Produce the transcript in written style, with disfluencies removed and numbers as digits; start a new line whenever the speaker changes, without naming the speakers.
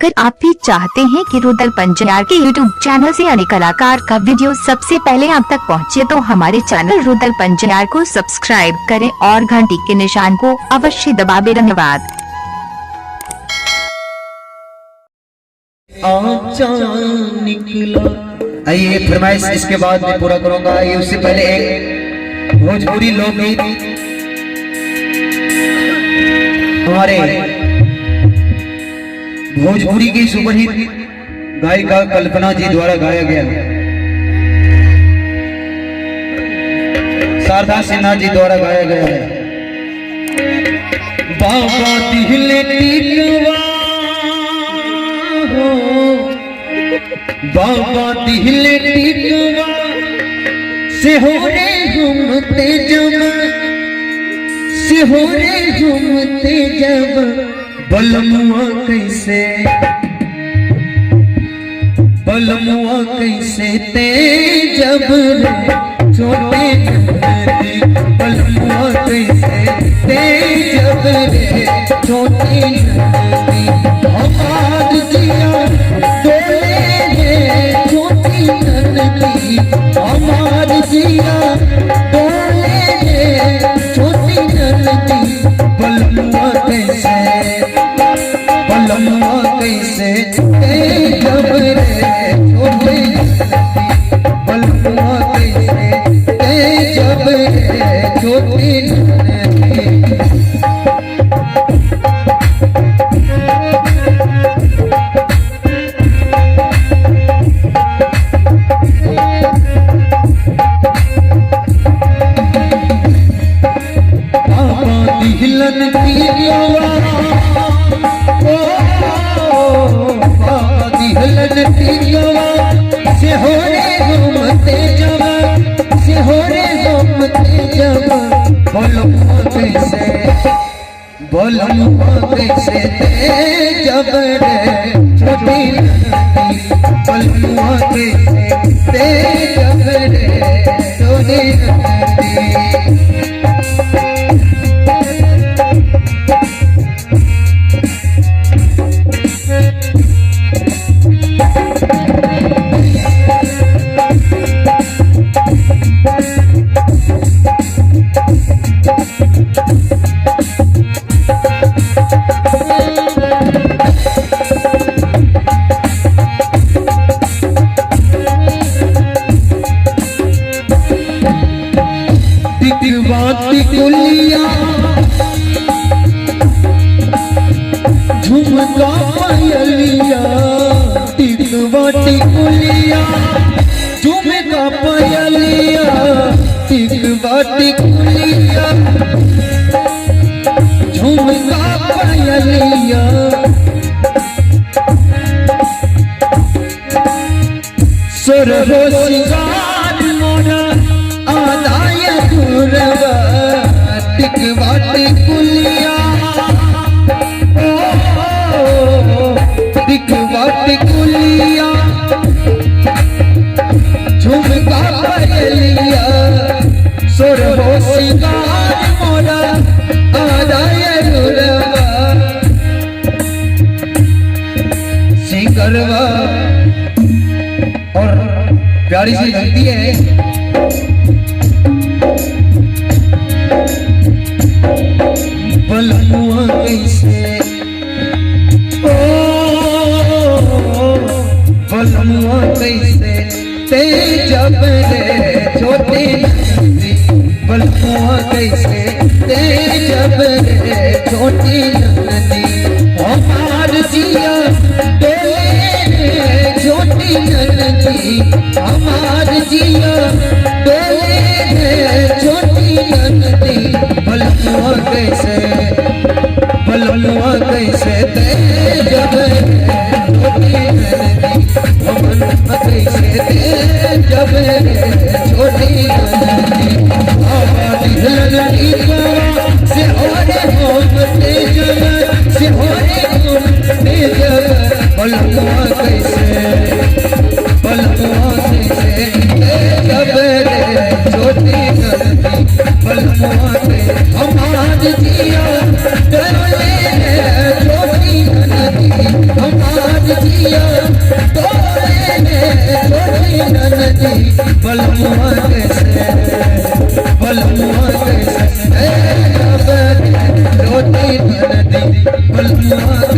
अगर आप भी चाहते हैं कि रुदल पंजियार के यूट्यूब चैनल से अन्य कलाकार का वीडियो सबसे पहले आप तक पहुंचे, तो हमारे चैनल रुदल पंजियार को सब्सक्राइब करें और घंटी के निशान को अवश्य दबाएं। धन्यवाद।
आइए फरमाइश इसके बाद मैं पूरा करूंगा। आइए उससे पहले एक भोजपुरी लोकगीत हमारे भोजपुरी की सुपरहिट गायिका कल्पना जी द्वारा गाया गया, शारदा सिन्हा जी द्वारा गाया गया है। बाबा दिहले टिकवा हो, बाबा दिहले टिकवा से हो रे घूमते जब, से हो रे घूमते जब बलमुआ कैसे, बलमुआ कैसे ते जब छोटे नदी, बलमुआ कैसे ते जब रे छोटी नदी। हमार जिया डोले रे छोटी नदी, हमार जिया डोले रे छोटी नदी। बलमुआ कैसे, बलमुआ कैसे ते जब रे छोटे नदी, बलमुआ कैसे ते जब रे छोटी नदी। दिहलन टिकवा ओ बाबा दिहलन टिकवा से हो रे घूमते जब, से हो रे घूमते जब। बलमुआ कैसे, बलमुआ कैसे ते जब रे छोटी नदी, बलमुआ कैसे ते जब रे छोटी नदी। टिकुलिया झुमका पायलिया, टिकवा टिकुलिया झुमका पायलिया, टिकवा टिकुलिया झुमका पायलिया। सुर हो सिंगार मोरा आदाय गुरवा, टिकवा टिकुलिया टिकवा टिकुलिया झुमका पायलिया। सुर हो सिंगार मोरा आदाय गुरवा, सिंगरवा और प्यारी सी लगती है। बलमुआ कैसे ओ बलमुआ कैसे ते जब रे छोटी नदी, बलमुआ कैसे ते जब रे छोटी नदी। हमार जिया डोले रे छोटी नदी, हमार जिया डोले रे छोटी नदी। बलमुआ कैसे, बलमुआ कैसे ते जब छोटी नदी, बलमुआ कैसे ते जब छोटी नदी। बाबा दिहलन टिकवा से हो रे घूमते जब, से हो रे घूमते जब। बलमुआ कैसे, बलमुआ कैसे ते जब रे छोटी नदी, बलमुआ कैसे। हमार जिया डोले रे छोटी नदी, हमार जिया तोरे ने रोटी ननदी बलमुआ कैसे बलमुआ कैसे रोटी ननदी बलमुआ